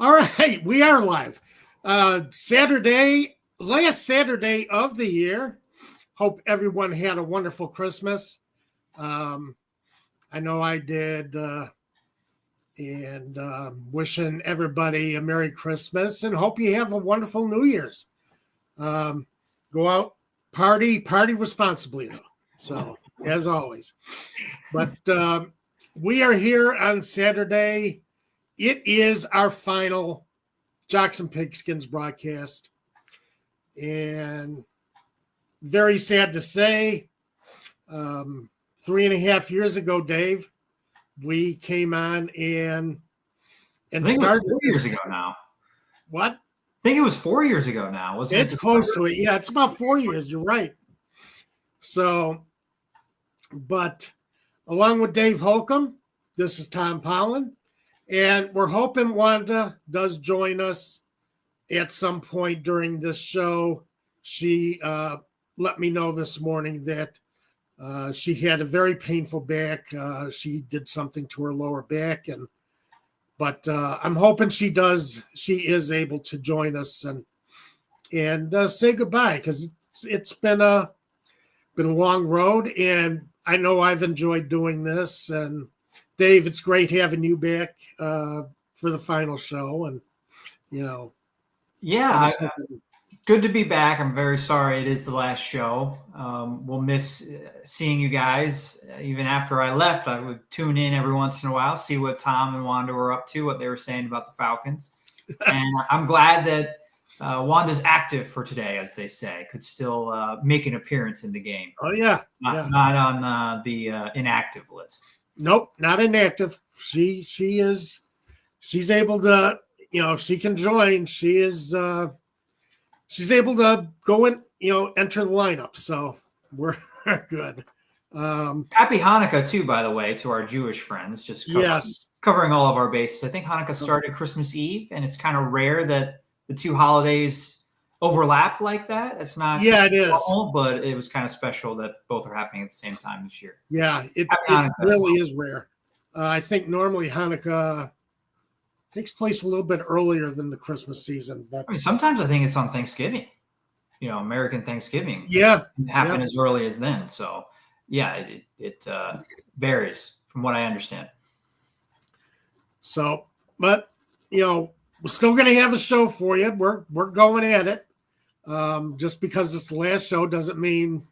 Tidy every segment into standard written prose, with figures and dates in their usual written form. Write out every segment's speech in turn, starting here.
All right, we are live. Saturday, last Saturday of the year. Hope everyone had a wonderful Christmas. I know I did, and wishing everybody a Merry Christmas and hope you have a wonderful New Year's. Go out, party responsibly, though. So, as always. But we are here on Saturday. It is our final Jocks and Pigskins broadcast. And very sad to say, 3.5 years ago, Dave, we came on and started. 4 years ago now. What? I think it was 4 years ago now. Wasn't it? It's close to it. Yeah, it's about 4 years. You're right. So, but along with Dave Holcomb, this is Tom Pollen. And we're hoping Wanda does join us at some point during this show. She let me know this morning that she had a very painful back. She did something to her lower back, but I'm hoping she is able to join us and say goodbye, because it's been a long road, and I know I've enjoyed doing this. And Dave, it's great having you back for the final show, and yeah, good to be back. I'm very sorry it is the last show. We'll miss seeing you guys. Even after I left, I would tune in every once in a while, see what Tom and Wanda were up to, what they were saying about the Falcons. And I'm glad that Wanda's active for today, as they say, could still make an appearance in the game. Oh, yeah. Not on the inactive list. Nope, not inactive. She's able to, if she can join, she's able to go in, enter the lineup. So we're good. Happy Hanukkah too, by the way, to our Jewish friends. Just covering all of our bases. I think Hanukkah started Christmas Eve, and it's kind of rare that the two holidays overlap like that. It's not it is normal, but it was kind of special that both are happening at the same time this year. Yeah, it really is rare. I think normally Hanukkah takes place a little bit earlier than the Christmas season, but sometimes I think it's on Thanksgiving. American Thanksgiving. Yeah, happen as early as then. So yeah, it varies from what I understand. So, but we're still going to have a show for you. We're going at it. Just because it's the last show doesn't mean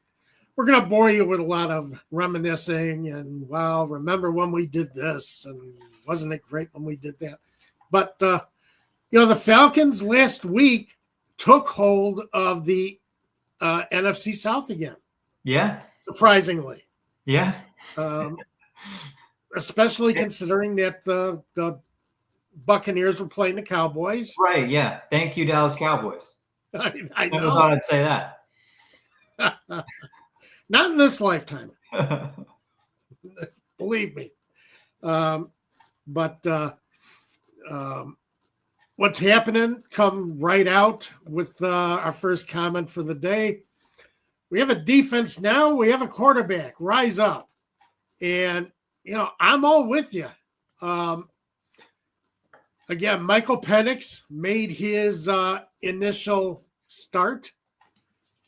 we're going to bore you with a lot of reminiscing and, wow, remember when we did this, and wasn't it great when we did that? But, the Falcons last week took hold of the NFC South again. Yeah. Surprisingly. Yeah. Especially considering that the Buccaneers were playing the Cowboys. Right, yeah. Thank you, Dallas Cowboys. I never thought I'd say that. Not in this lifetime. Believe me. But what's happening, come right out with our first comment for the day. We have a defense now. We have a quarterback. Rise up. And, I'm all with you. Again, Michael Penix made his initial start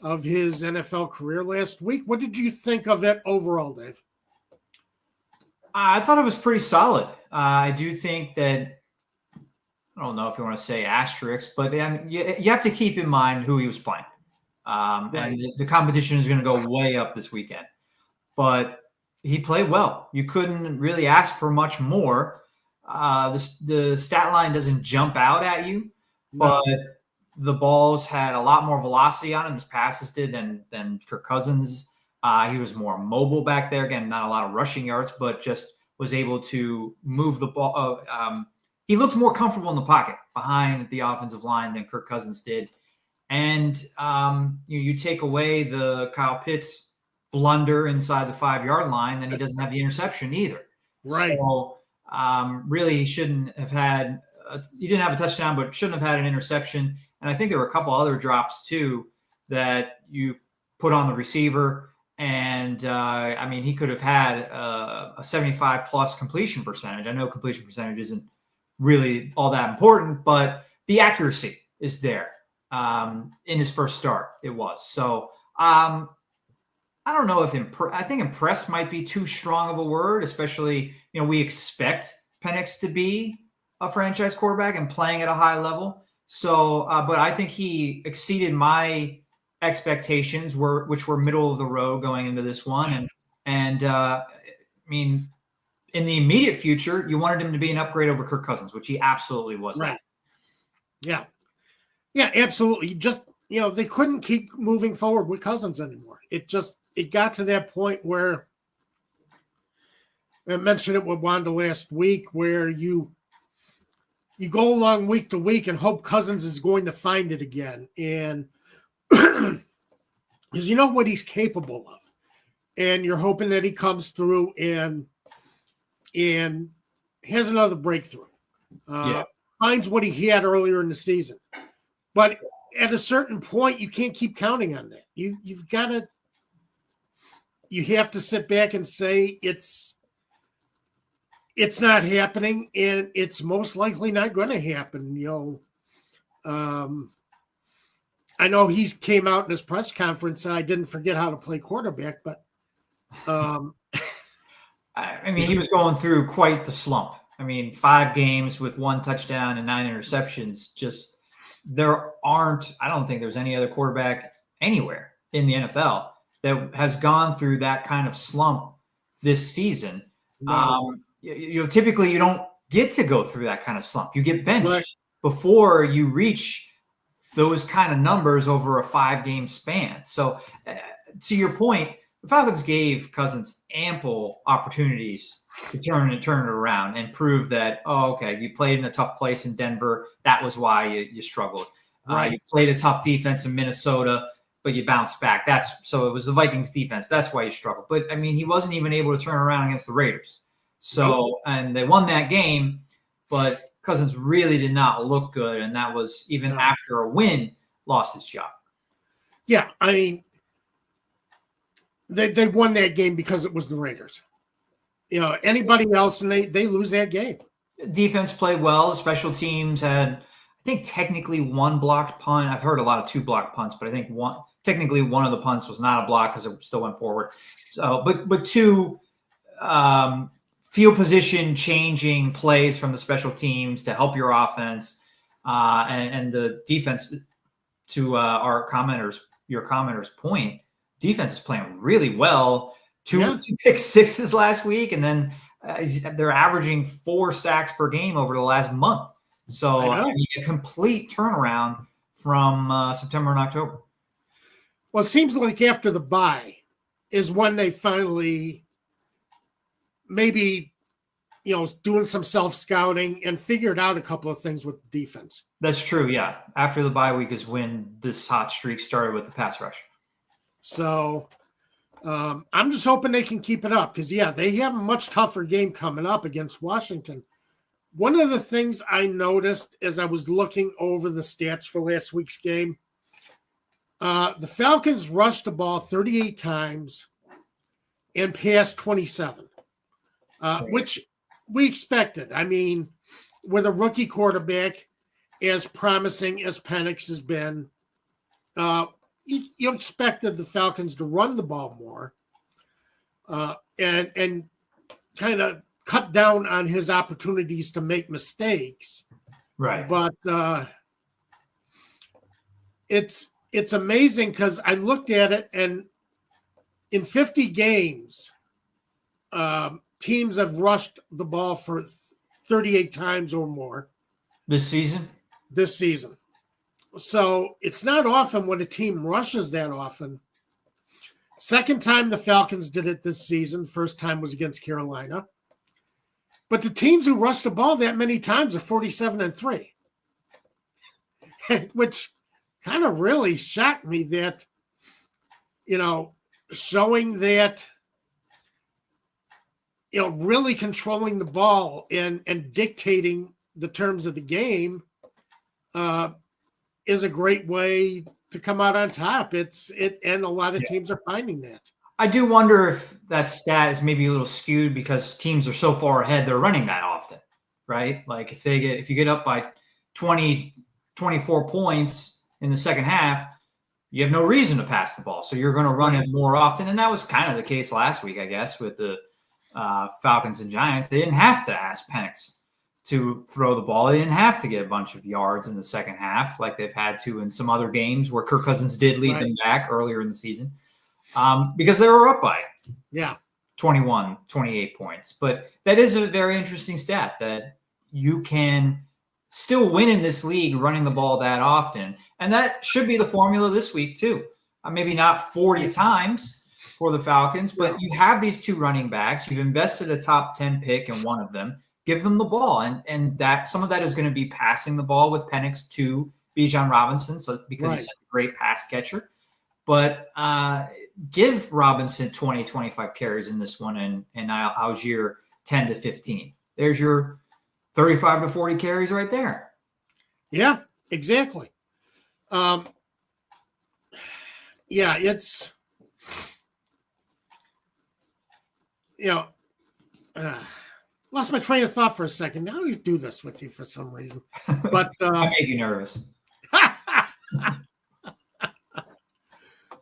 of his NFL career last week. What did you think of it overall, Dave? I thought it was pretty solid. I do think that, I don't know if you want to say asterisk, but you have to keep in mind who he was playing. Right. And the competition is going to go way up this weekend. But he played well. You couldn't really ask for much more. The stat line doesn't jump out at you, but the balls had a lot more velocity on him, his passes did, than Kirk Cousins. He was more mobile back there. Again, not a lot of rushing yards, but just was able to move the ball. He looked more comfortable in the pocket behind the offensive line than Kirk Cousins did. And you take away the Kyle Pitts blunder inside the 5-yard line, then he doesn't have the interception either. Right. So, really, he shouldn't have had. He didn't have a touchdown, but shouldn't have had an interception. And I think there were a couple other drops too that you put on the receiver. And he could have had a 75+ completion percentage. I know completion percentage isn't really all that important, but the accuracy is there. In his first start, it was. So I don't know if I think impressed might be too strong of a word, especially, we expect Penix to be a franchise quarterback and playing at a high level. So, but I think he exceeded my expectations, which were middle of the road going into this one. And I mean, in the immediate future, you wanted him to be an upgrade over Kirk Cousins, which he absolutely was. Right. Yeah. Yeah, absolutely. Just, they couldn't keep moving forward with Cousins anymore. It got to that point where I mentioned it with Wanda last week, where you go along week to week and hope Cousins is going to find it again. And because you know what he's capable of. And you're hoping that he comes through and has another breakthrough. Finds what he had earlier in the season. But at a certain point, you can't keep counting on that. You have to sit back and say it's not happening, and it's most likely not going to happen. I know he came out in his press conference. I didn't forget how to play quarterback, but I mean, he was going through quite the slump. I mean, 5 games with 1 touchdown and 9 interceptions. I don't think there's any other quarterback anywhere in the NFL that has gone through that kind of slump this season. No. Typically you don't get to go through that kind of slump. You get benched before you reach those kind of numbers over a 5-game span. So to your point, the Falcons gave Cousins ample opportunities to turn it around and prove that, you played in a tough place in Denver. That was why you struggled. You played a tough defense in Minnesota, but you bounced back. So it was the Vikings defense. That's why you struggled. But I mean, he wasn't even able to turn around against the Raiders. So, and they won that game, but Cousins really did not look good. And that was even after a win, lost his job. Yeah. I mean, they won that game because it was the Raiders. Anybody else, and they lose that game. Defense played well. Special teams had, I think, technically 1 blocked punt. I've heard a lot of 2 blocked punts, but I think technically one of the punts was not a block because it still went forward. So, but 2 field position changing plays from the special teams to help your offense, and the defense. To your commenter's point, defense is playing really well. 2 pick sixes last week, and then they're averaging 4 sacks per game over the last month. So I mean, a complete turnaround from September and October. Well, it seems like after the bye is when they finally maybe doing some self-scouting and figured out a couple of things with the defense. That's true, yeah. After the bye week is when this hot streak started with the pass rush. So I'm just hoping they can keep it up because, they have a much tougher game coming up against Washington. One of the things I noticed as I was looking over the stats for last week's game, the Falcons rushed the ball 38 times and passed 27, which we expected. I mean, with a rookie quarterback as promising as Penix has been, you expected the Falcons to run the ball more and kind of cut down on his opportunities to make mistakes. Right. But it's amazing because I looked at it, and in 50 games, teams have rushed the ball for 38 times or more. This season? This season. So it's not often when a team rushes that often. Second time the Falcons did it this season. First time was against Carolina. But the teams who rush the ball that many times are 47-3, which kind of really shocked me that, showing that, really controlling the ball and dictating the terms of the game is a great way to come out on top. And a lot of teams are finding that. I do wonder if that stat is maybe a little skewed because teams are so far ahead, they're running that often, right? Like if you get up by 20, 24 points in the second half, you have no reason to pass the ball. So you're going to run it more often. And that was kind of the case last week, I guess, with the Falcons and Giants. They didn't have to ask Penix to throw the ball. They didn't have to get a bunch of yards in the second half like they've had to in some other games where Kirk Cousins did lead them back earlier in the season because they were up by 21, 28 points. But that is a very interesting stat that you can still win in this league running the ball that often. And that should be the formula this week too. Maybe not 40 times for the Falcons, but you have these 2 running backs. You've invested a top 10 pick in one of them. Give them the ball. And that some of that is going to be passing the ball with Penix to Bijan Robinson, because he's a great pass catcher. But give Robinson 20, 25 carries in this one, and Algier 10 to 15. There's your 35 to 40 carries right there. Yeah, exactly. It's, lost my train of thought for a second. I always do this with you for some reason. But I make you nervous.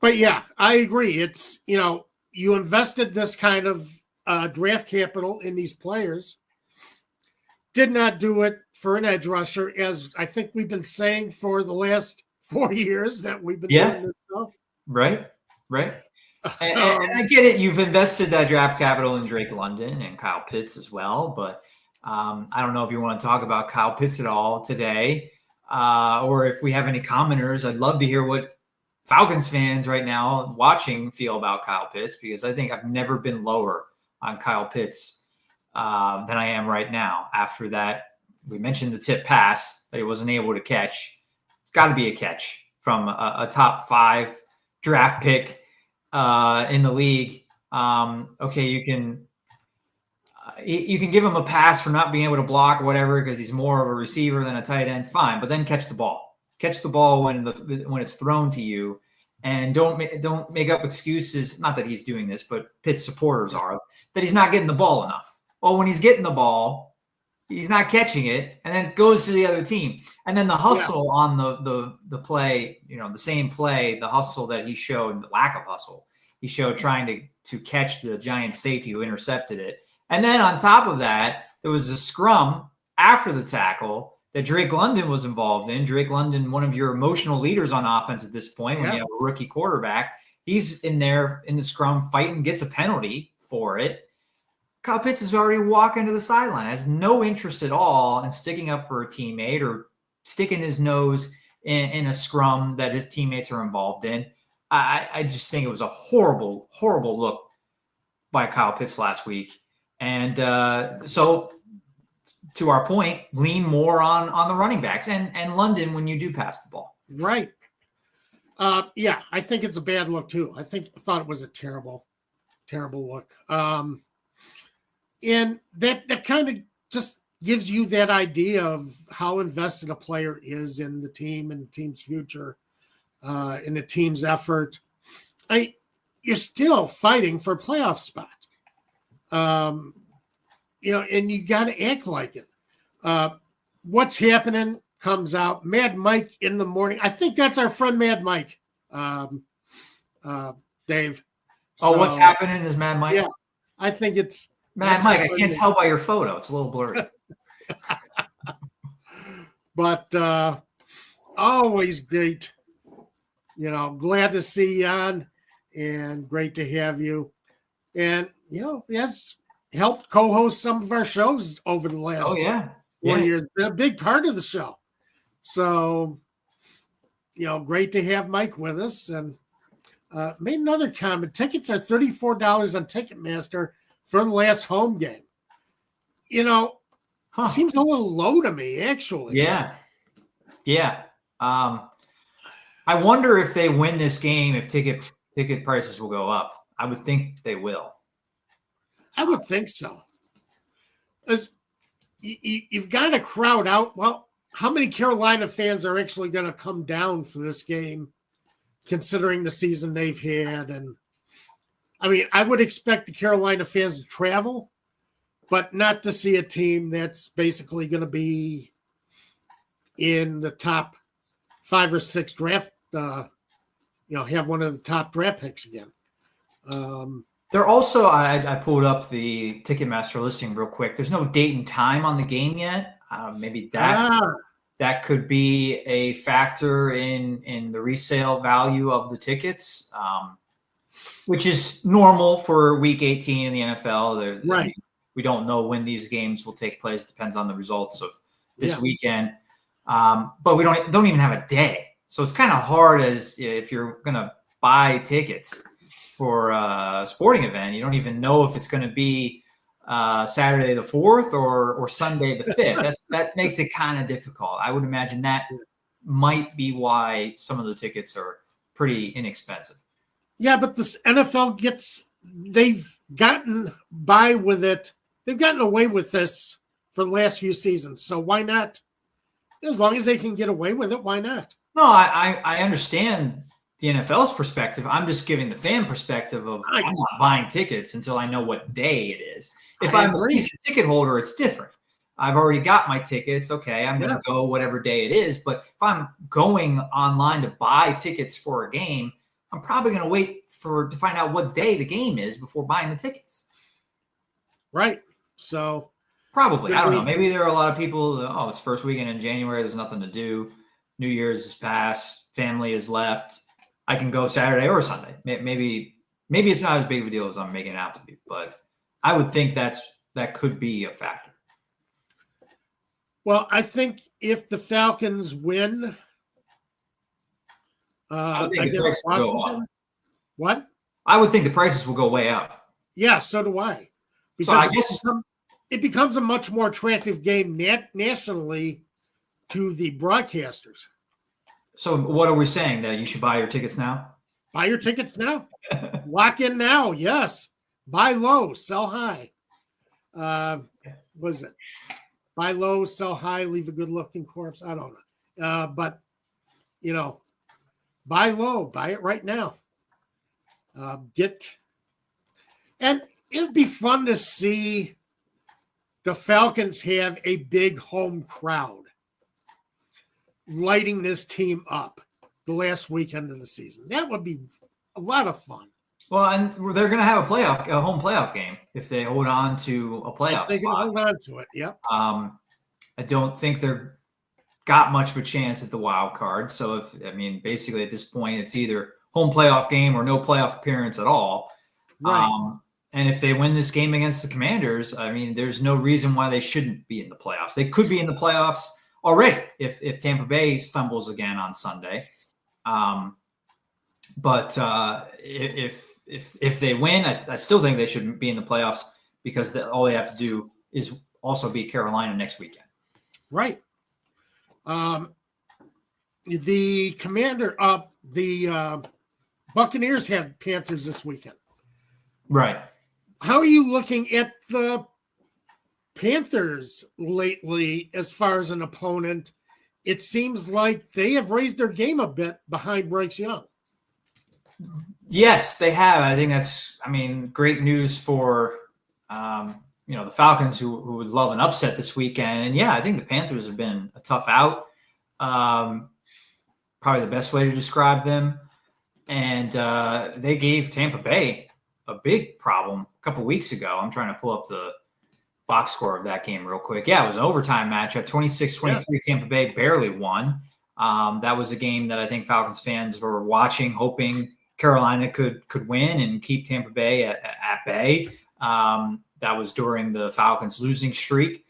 But yeah, I agree. It's, you invested this kind of draft capital in these players. Did not do it for an edge rusher, as I think we've been saying for the last 4 years that we've been doing this stuff. Right. And I get it. You've invested that draft capital in Drake London and Kyle Pitts as well. But I don't know if you want to talk about Kyle Pitts at all today, or if we have any commenters. I'd love to hear what Falcons fans right now watching feel about Kyle Pitts, because I think I've never been lower on Kyle Pitts than I am right now. After that, we mentioned the tip pass that he wasn't able to catch. It's got to be a catch from a top 5 draft pick in the league. Okay, you can give him a pass for not being able to block or whatever because he's more of a receiver than a tight end. Fine, but then catch the ball. Catch the ball when it's thrown to you, and don't make up excuses. Not that he's doing this, but Pitt's supporters are, that he's not getting the ball enough. Well, when he's getting the ball, he's not catching it, and then it goes to the other team. And then the hustle on the play, the same play, the hustle that he showed, the lack of hustle he showed trying to catch the Giants safety who intercepted it. And then on top of that, there was a scrum after the tackle that Drake London was involved in. Drake London, one of your emotional leaders on offense at this point, when you have a rookie quarterback, he's in there in the scrum fighting, gets a penalty for it. Kyle Pitts is already walking to the sideline, has no interest at all in sticking up for a teammate or sticking his nose in a scrum that his teammates are involved in. I just think it was a horrible, horrible look by Kyle Pitts last week. And so to our point, lean more on the running backs and London when you do pass the ball. Right. I think it's a bad look too. I thought it was a terrible, terrible look. And that kind of just gives you that idea of how invested a player is in the team and the team's future, in the team's effort. You're still fighting for a playoff spot. And you got to act like it. What's happening comes out. Mad Mike in the morning. I think that's our friend Mad Mike, Dave. So, what's happening is Mad Mike? Yeah, I think it's Mad Mike. I can't tell by your photo. It's a little blurry. But always great. Glad to see you on, and great to have you. And, he has helped co-host some of our shows over the last 4 years. Been a big part of the show. So, great to have Mike with us. And made another comment. Tickets are $34 on Ticketmaster for the last home game. Seems a little low to me, actually. Yeah. I wonder if they win this game, if ticket prices will go up. I would think they will. I would think so. As you've got a crowd out. Well, how many Carolina fans are actually going to come down for this game, considering the season they've had? And I would expect the Carolina fans to travel, but not to see a team that's basically going to be in the top 5 or 6 draft, have one of the top draft picks again. They're also, I pulled up the Ticketmaster listing real quick. There's no date and time on the game yet. Maybe that could be a factor in the resale value of the tickets, which is normal for Week 18 in the NFL. Right. I mean, we don't know when these games will take place. Depends on the results of this weekend. But we don't even have a day. So it's kind of hard as if you're going to buy tickets for a sporting event. You don't even know if it's going to be Saturday the 4th or Sunday the 5th. That makes it kind of difficult. I would imagine that might be why some of the tickets are pretty inexpensive. Yeah, but this NFL they've gotten by with it. They've gotten away with this for the last few seasons. So why not? As long as they can get away with it, why not? No, I understand the NFL's perspective. I'm just giving the fan perspective of I'm not buying tickets until I know what day it is. If I'm a season ticket holder, it's different. I've already got my tickets. Okay, I'm going to go whatever day it is. But if I'm going online to buy tickets for a game, I'm probably going to wait to find out what day the game is before buying the tickets. Right. So probably. I don't know. Maybe there are a lot of people, it's first weekend in January. There's nothing to do. New Year's is past. Family is left. I can go Saturday or Sunday. Maybe it's not as big of a deal as I'm making it out to be, but I would think that could be a factor. Well, I think if the Falcons win, I think the prices will go up. What? I would think the prices will go way up. Yeah, so do I. Because so I guess it becomes a much more attractive game nationally to the broadcasters. So what are we saying? That you should buy your tickets now? Buy your tickets now. Lock in now. Yes. Buy low, sell high. What is it? Buy low, sell high, leave a good-looking corpse. I don't know. But, buy low. Buy it right now. And it'd be fun to see the Falcons have a big home crowd lighting this team up the last weekend of the season. That would be a lot of fun. Well, and they're going to have a home playoff game if they hold on to a playoff spot. They can hold on to it, yeah. I don't think they're got much of a chance at the wild card. So basically at this point, it's either home playoff game or no playoff appearance at all. Right. And if they win this game against the Commanders, there's no reason why they shouldn't be in the playoffs. They could be in the playoffs already if Tampa Bay stumbles again on Sunday. But if they win, I still think they should be in the playoffs because all they have to do is also beat Carolina next weekend. Right. The Buccaneers have Panthers this weekend. Right. How are you looking at the Panthers lately as far as an opponent? It seems like they have raised their game a bit behind Bryce Young. Yes, they have. I think that's, great news for, the Falcons who would love an upset this weekend. And yeah, I think the Panthers have been a tough out. Probably the best way to describe them. And they gave Tampa Bay a big problem a couple weeks ago. I'm trying to pull up the box score of that game real quick. Yeah, it was an overtime matchup, 26-23. Yeah. Tampa Bay barely won. That was a game that I think Falcons fans were watching, hoping Carolina could win and keep Tampa Bay at bay. That was during the Falcons losing streak.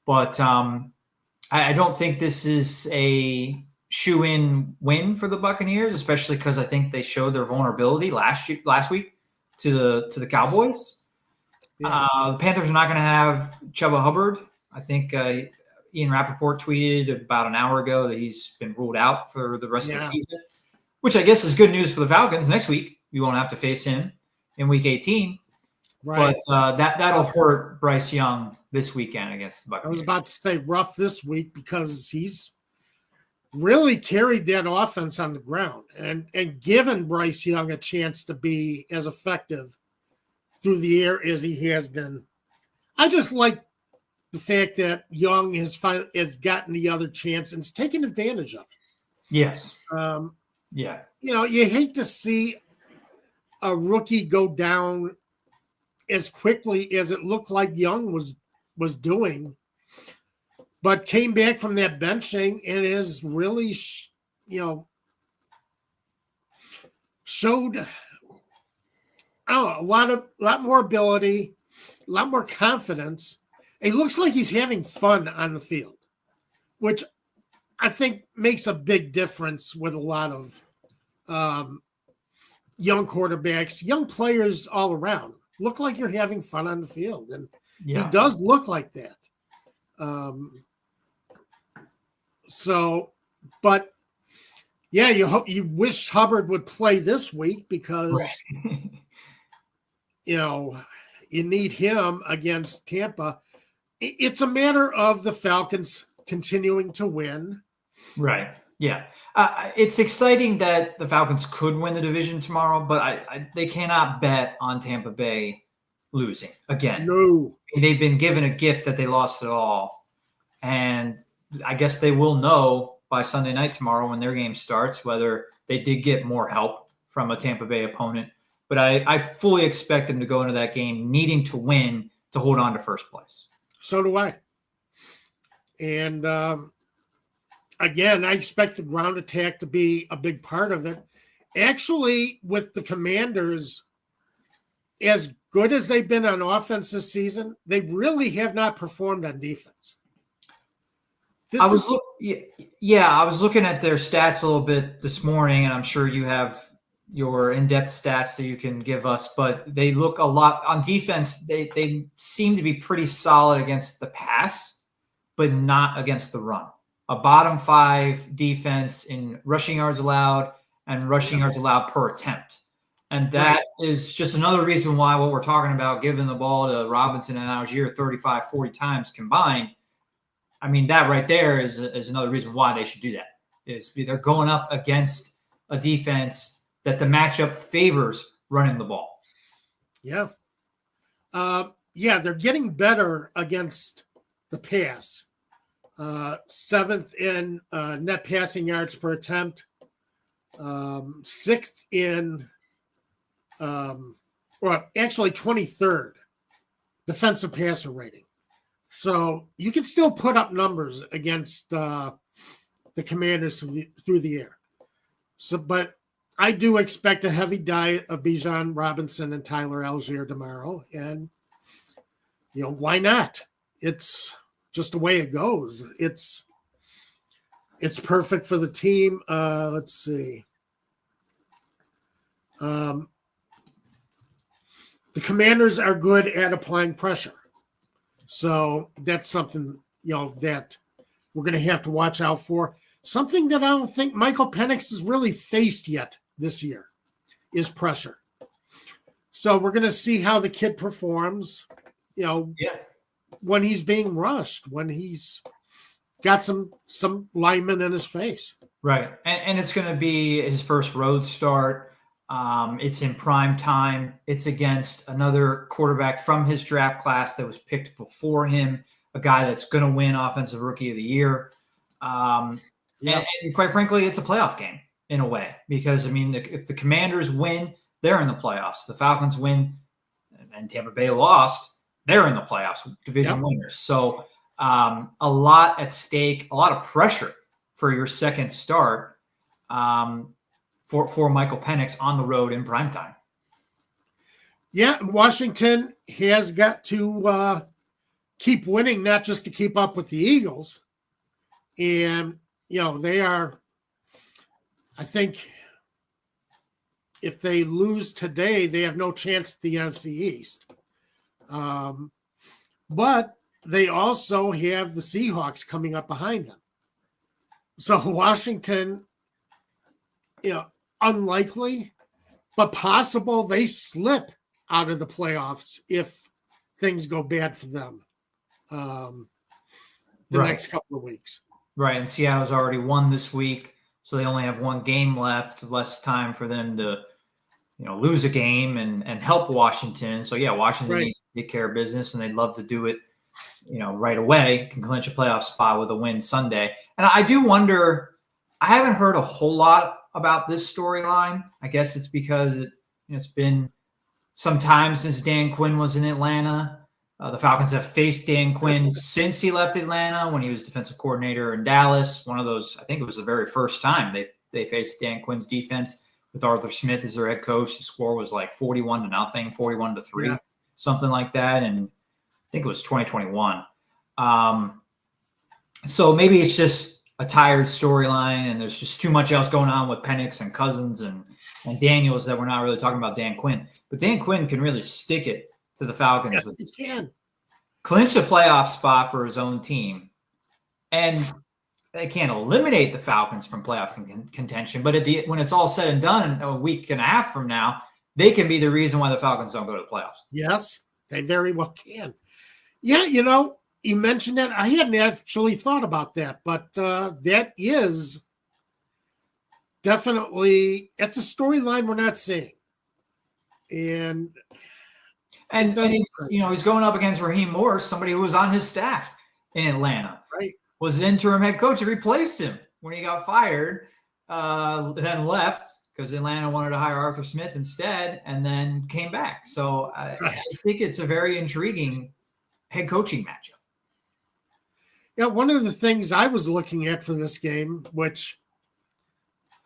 But I don't think this is a shoe-in win for the Buccaneers, especially because I think they showed their vulnerability last week to the Cowboys. Yeah. The Panthers are not going to have Chuba Hubbard. I think Ian Rappaport tweeted about an hour ago that he's been ruled out for the rest of the season, which I guess is good news for the Falcons. Next week, we won't have to face him in Week 18. Right. But that'll hurt Bryce Young this weekend against the Buccaneers. I was about to say rough this week because he's really carried that offense on the ground and given Bryce Young a chance to be as effective through the air as he has been I just like the fact that Young has gotten the other chance and is taking advantage of it. Yes. Yeah. You hate to see a rookie go down as quickly as it looked like Young was doing, but came back from that benching and is really, showed a lot more ability, a lot more confidence. He looks like he's having fun on the field, which I think makes a big difference with a lot of young quarterbacks, young players all around. Look like you're having fun on the field, and he does look like that. But yeah, you wish Hubbard would play this week because you need him against Tampa. It's a matter of the Falcons continuing to win. Right. Yeah. It's exciting that the Falcons could win the division tomorrow, but they cannot bet on Tampa Bay losing again. No. They've been given a gift that they lost it all. And I guess they will know by Sunday night tomorrow when their game starts whether they did get more help from a Tampa Bay opponent. But I fully expect them to go into that game needing to win to hold on to first place. So do I. And again, I expect the ground attack to be a big part of it. Actually, with the Commanders, as good as they've been on offense this season, they really have not performed on defense. I was looking at their stats a little bit this morning, and I'm sure you have your in-depth stats that you can give us, but they look a lot on defense. They seem to be pretty solid against the pass, but not against the run. A bottom 5 defense in rushing yards allowed and rushing yards allowed per attempt. And that is just another reason why what we're talking about, giving the ball to Robinson and Algier 35, 40 times combined, I mean, that right there is another reason why they should do that. They're going up against a defense that the matchup favors running the ball. Yeah. They're getting better against the pass. 7th in net passing yards per attempt. 6th in, 23rd defensive passer rating. So you can still put up numbers against the Commanders through the air. So, but I do expect a heavy diet of Bijan Robinson and Tyler Algier tomorrow, and why not? It's just the way it goes. It's perfect for the team. Let's see. The Commanders are good at applying pressure. So that's something, that we're going to have to watch out for. Something that I don't think Michael Penix has really faced yet this year is pressure. So we're going to see how the kid performs, when he's being rushed, when he's got some linemen in his face. Right. And it's going to be his first road start. It's in prime time. It's against another quarterback from his draft class that was picked before him, a guy that's going to win Offensive Rookie of the Year. And quite frankly, it's a playoff game in a way because, I mean, if the Commanders win, they're in the playoffs. The Falcons win and Tampa Bay lost, they're in the playoffs, division winners. So a lot at stake, a lot of pressure for your second start. For Michael Penix on the road in primetime. Yeah, Washington has got to keep winning, not just to keep up with the Eagles. And, they are, I think, if they lose today, they have no chance at the NFC East. But they also have the Seahawks coming up behind them. So Washington, unlikely, but possible they slip out of the playoffs if things go bad for them next couple of weeks. Right, and Seattle's already won this week, so they only have one game left, less time for them to lose a game and help Washington. So yeah, Washington Right. needs to take care of business, and they'd love to do it, right away. Can clinch a playoff spot with a win Sunday. And I do wonder. I haven't heard a whole lot about this storyline. I guess it's because it's been some time since Dan Quinn was in Atlanta. The Falcons have faced Dan Quinn since he left Atlanta when he was defensive coordinator in Dallas. One of those, I think it was the very first time they faced Dan Quinn's defense with Arthur Smith as their head coach. The score was like 41-0, 41-3, something like that. And I think it was 2021. So maybe it's just a tired storyline and there's just too much else going on with Penix and Cousins and Daniels that we're not really talking about Dan Quinn. But Dan Quinn can really stick it to the Falcons. Yes, he can. Clinch a playoff spot for his own team. And they can't eliminate the Falcons from playoff contention. But when it's all said and done a week and a half from now, they can be the reason why the Falcons don't go to the playoffs. Yes, they very well can. Yeah, you mentioned that. I hadn't actually thought about that, but that is definitely, it's a storyline we're not seeing. And he's going up against Raheem Morris, somebody who was on his staff in Atlanta. Right. Was the interim head coach. He replaced him when he got fired, then left because Atlanta wanted to hire Arthur Smith instead, and then came back. So I think it's a very intriguing head coaching matchup. Yeah, one of the things I was looking at for this game, which,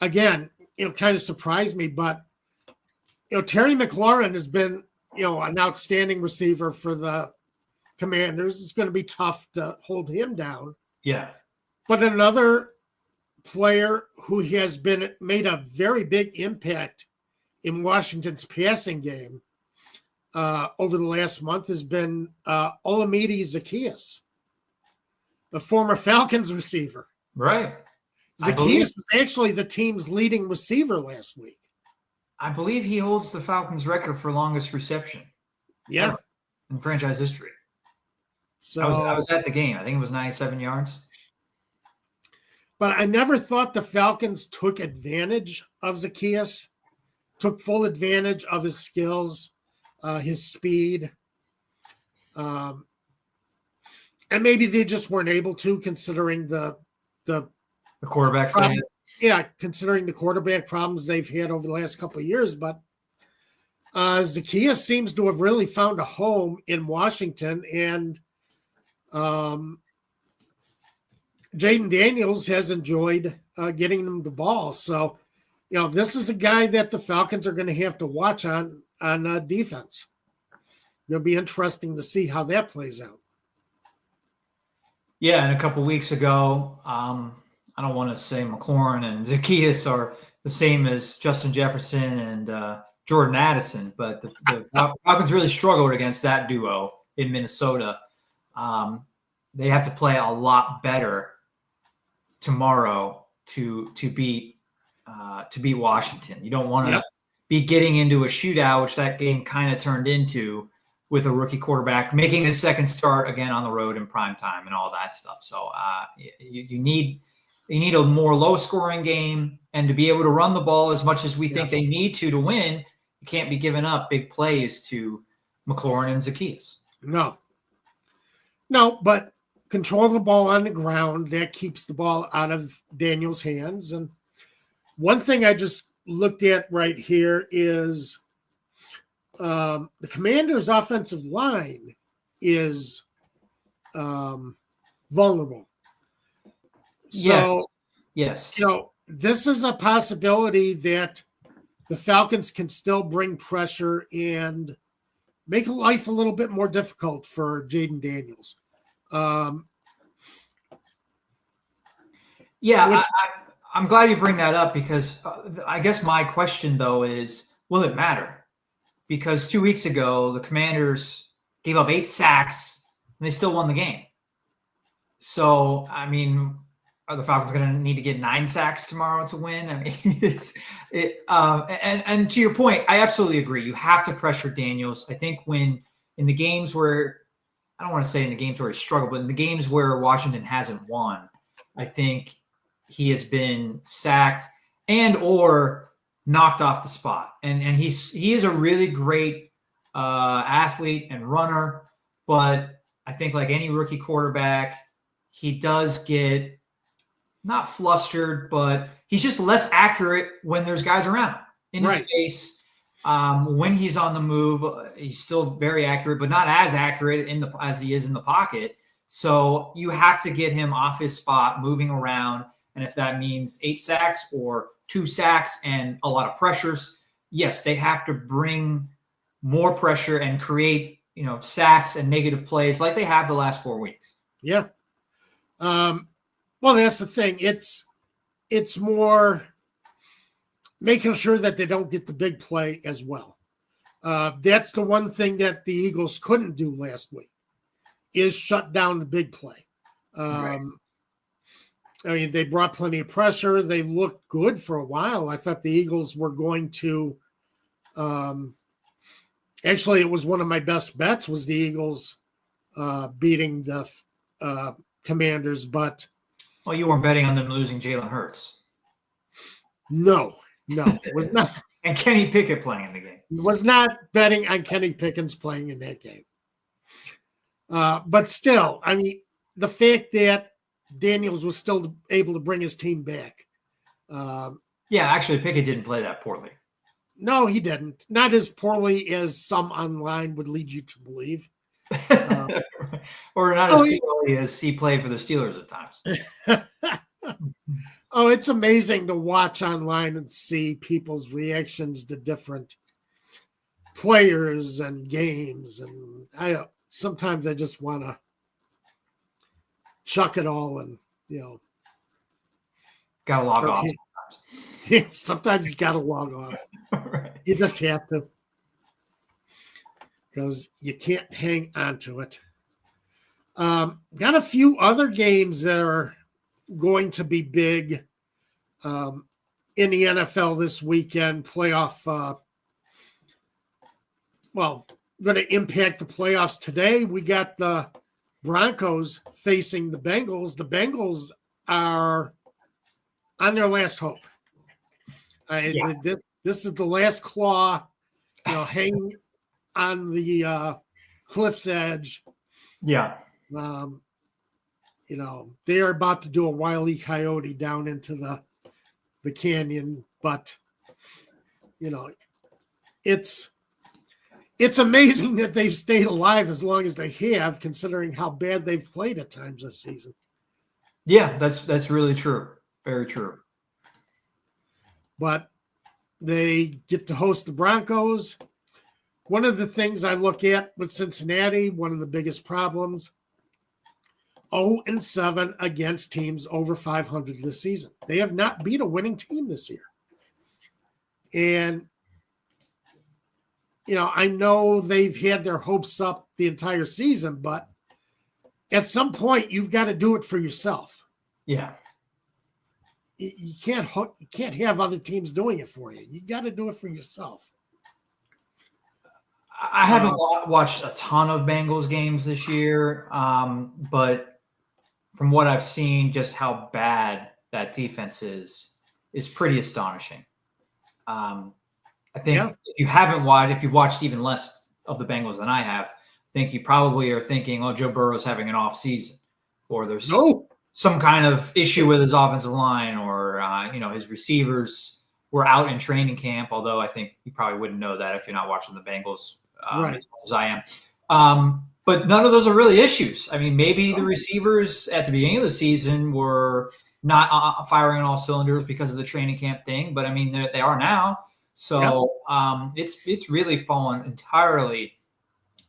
again, kind of surprised me, but, Terry McLaurin has been, an outstanding receiver for the Commanders. It's going to be tough to hold him down. Yeah. But another player who has made a very big impact in Washington's passing game over the last month has been Olamide Zaccheaus, the former Falcons receiver. Right. Zaccheaus was actually the team's leading receiver last week. I believe he holds the Falcons record for longest reception. Yeah. In franchise history. So I was at the game. I think it was 97 yards. But I never thought the Falcons took advantage of Zaccheaus, took full advantage of his skills, his speed. And maybe they just weren't able to, considering the quarterback problem, considering the quarterback problems they've had over the last couple of years. But Zaccheaus seems to have really found a home in Washington, and Jaden Daniels has enjoyed getting them the ball. So, this is a guy that the Falcons are going to have to watch on defense. It'll be interesting to see how that plays out. Yeah, and a couple of weeks ago, I don't want to say McLaurin and Zaccheaus are the same as Justin Jefferson and Jordan Addison, but the Falcons really struggled against that duo in Minnesota. They have to play a lot better tomorrow to beat Washington. You don't want to be getting into a shootout, which that game kind of turned into, with a rookie quarterback making his second start again on the road in prime time and all that stuff. So you need a more low scoring game, and to be able to run the ball as much as we think they need to win, you can't be giving up big plays to McLaurin and Zaccheaus. No, but control the ball on the ground. That keeps the ball out of Daniel's hands. And one thing I just looked at right here is the Commanders' offensive line is vulnerable. So, yes. This is a possibility that the Falcons can still bring pressure and make life a little bit more difficult for Jaden Daniels. I'm glad you bring that up, because I guess my question, though, is, will it matter? Because 2 weeks ago, the Commanders gave up 8 sacks and they still won the game. So, I mean, are the Falcons going to need to get 9 sacks tomorrow to win? I mean, and to your point, I absolutely agree. You have to pressure Daniels. I think when in the games where, I don't want to say in the games where he struggled, but in the games where Washington hasn't won, I think he has been sacked and or knocked off the spot. And he is a really great athlete and runner, but I think like any rookie quarterback, he does get not flustered, but he's just less accurate when there's guys around in his face. When he's on the move, he's still very accurate, but not as accurate as he is in the pocket. So you have to get him off his spot, moving around. And if that means 8 sacks or 2 sacks and a lot of pressures, yes, they have to bring more pressure and create, sacks and negative plays like they have the last 4 weeks. Yeah. Well, that's the thing. It's more making sure that they don't get the big play as well. That's the one thing that the Eagles couldn't do last week is shut down the big play. Right. I mean, they brought plenty of pressure. They looked good for a while. I thought the Eagles were going to actually, it was one of my best bets was the Eagles beating the Commanders, but well, you weren't betting on them losing Jalen Hurts. No, it was not. And Kenny Pickett playing in the game. Was not betting on Kenny Pickens playing in that game. But still, I mean, the fact that Daniels was still able to bring his team back. Yeah, actually, Pickett didn't play that poorly. No, he didn't. Not as poorly as some online would lead you to believe. Or not as poorly as he played for the Steelers at times. Oh, it's amazing to watch online and see people's reactions to different players and games. And sometimes I just want to chuck it all and, got to log off. Sometimes you got to log off. Right. You just have to. Because you can't hang on to it. Got a few other games that are going to be big in the NFL this weekend. Playoff, going to impact the playoffs today. We got the Broncos facing the Bengals. The Bengals are on their last hope. This is the last claw, hanging on the cliff's edge. Yeah. They are about to do a Wile E. Coyote down into the canyon, but it's amazing that they've stayed alive as long as they have, considering how bad they've played at times this season. Yeah, that's really true. Very true. But they get to host the Broncos. One of the things I look at with Cincinnati, one of the biggest problems, 0-7 against teams over 500 this season. They have not beat a winning team this year. And, I know they've had their hopes up the entire season, but at some point you've got to do it for yourself. Yeah. You can't have other teams doing it for you. You got to do it for yourself. I haven't watched a ton of Bengals games this year, but from what I've seen, just how bad that defense is pretty astonishing. I think if you've watched even less of the Bengals than I have, I think you probably are thinking, oh, Joe Burrow's having an off season, or there's some kind of issue with his offensive line, or his receivers were out in training camp. Although I think you probably wouldn't know that if you're not watching the Bengals as much as I am. But none of those are really issues. I mean, maybe the receivers at the beginning of the season were not firing on all cylinders because of the training camp thing, but I mean, they are now. So it's really fallen entirely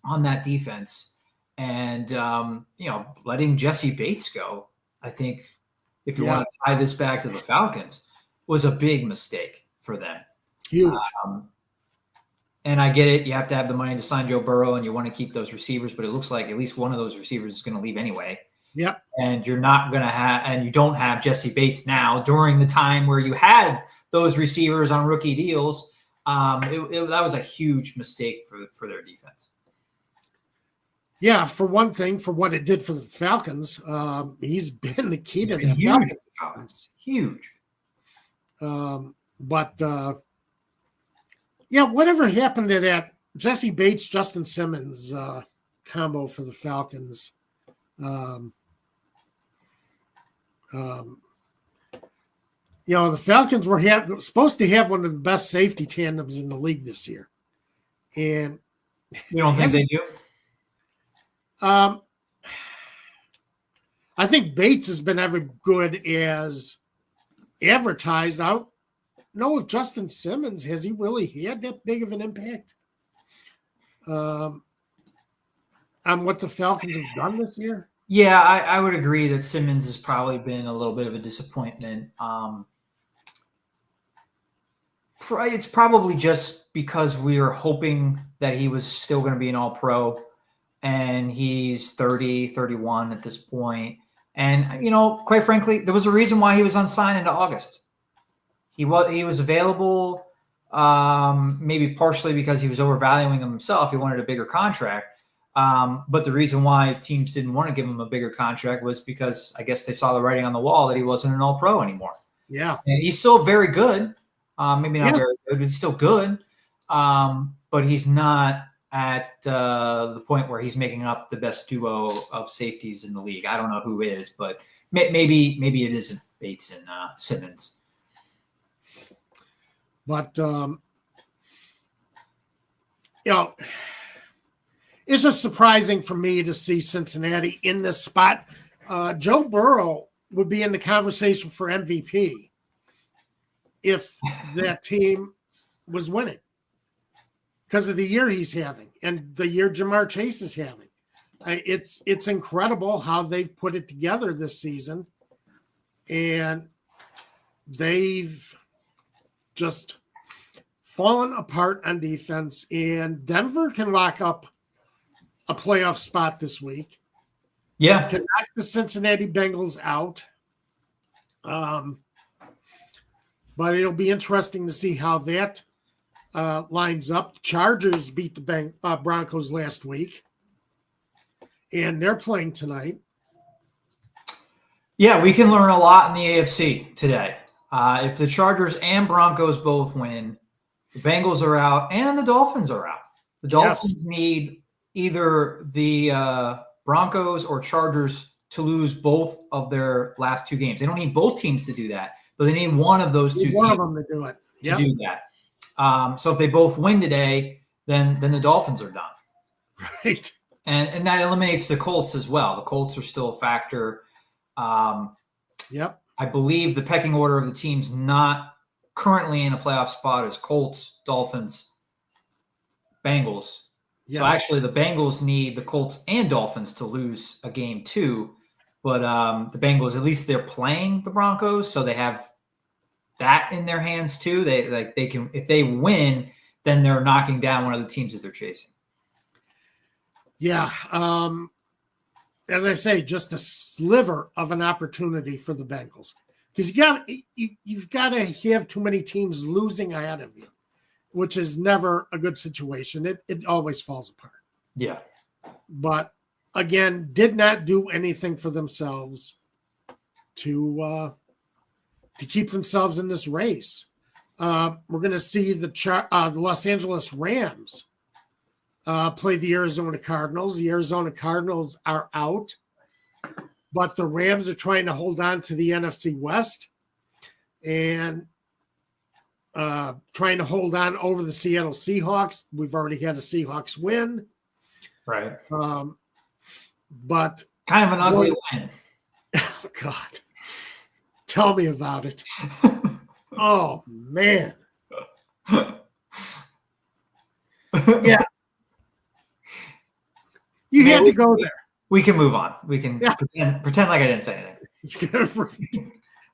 on that defense, and letting Jesse Bates go. I think if you want to tie this back to the Falcons, was a big mistake for them. Huge. And I get it. You have to have the money to sign Joe Burrow, and you want to keep those receivers, but it looks like at least one of those receivers is going to leave anyway. Yep. And you're not going to have, and you don't have Jesse Bates now during the time where you had those receivers on rookie deals. That was a huge mistake for their defense. Yeah, for one thing, for what it did for the Falcons, he's been the key to the Falcons. Huge. But Yeah, whatever happened to that Jesse Bates, Justin Simmons combo for the Falcons? Um, um, the Falcons were supposed to have one of the best safety tandems in the league this year. And you don't think they do? I think Bates has been every good as advertised. I don't know if Justin Simmons, has he really had that big of an impact on what the Falcons have done this year? Yeah, I would agree that Simmons has probably been a little bit of a disappointment. It's probably just because we were hoping that he was still going to be an all-pro, and he's 30, 31 at this point. And, quite frankly, there was a reason why he was unsigned into August. He was available, maybe partially because he was overvaluing himself. He wanted a bigger contract. But the reason why teams didn't want to give him a bigger contract was because I guess they saw the writing on the wall that he wasn't an all-pro anymore. Yeah. And he's still very good. Maybe not very good, but he's still good. But he's not at the point where he's making up the best duo of safeties in the league. I don't know who is, but maybe it isn't Bates and Simmons. But, it's just surprising for me to see Cincinnati in this spot. Joe Burrow would be in the conversation for MVP if that team was winning because of the year he's having and the year Jamar Chase is having. It's incredible how they've put it together this season, and they've just fallen apart on defense, and Denver can lock up a playoff spot this week. Yeah. Can knock the Cincinnati Bengals out. But it'll be interesting to see how that lines up. Chargers beat the Broncos last week, and they're playing tonight. Yeah, we can learn a lot in the AFC today. If the Chargers and Broncos both win, the Bengals are out and the Dolphins are out. The Dolphins need either the Broncos or Chargers to lose both of their last two games. They don't need both teams to do that, but they need one of those two teams of them to do it. To do that. So if they both win today, then the Dolphins are done. Right. And that eliminates the Colts as well. The Colts are still a factor. Yep. I believe the pecking order of the teams not currently in a playoff spot is Colts, Dolphins, Bengals. Yes. So actually the Bengals need the Colts and Dolphins to lose a game too. But the Bengals, at least they're playing the Broncos, so they have that in their hands too. They can, if they win, then they're knocking down one of the teams that they're chasing. Yeah. As I say, just a sliver of an opportunity for the Bengals. Because you've got to have too many teams losing ahead of you, which is never a good situation. It always falls apart. Yeah. But again, did not do anything for themselves to keep themselves in this race. We're going to see the Los Angeles Rams play the Arizona Cardinals. The Arizona Cardinals are out, but the Rams are trying to hold on to the NFC West and trying to hold on over the Seattle Seahawks. We've already had a Seahawks win. Right. But kind of an ugly win. Oh, God. Tell me about it. Oh, man. Yeah. You had to go there. We can move on. We can pretend like I didn't say anything.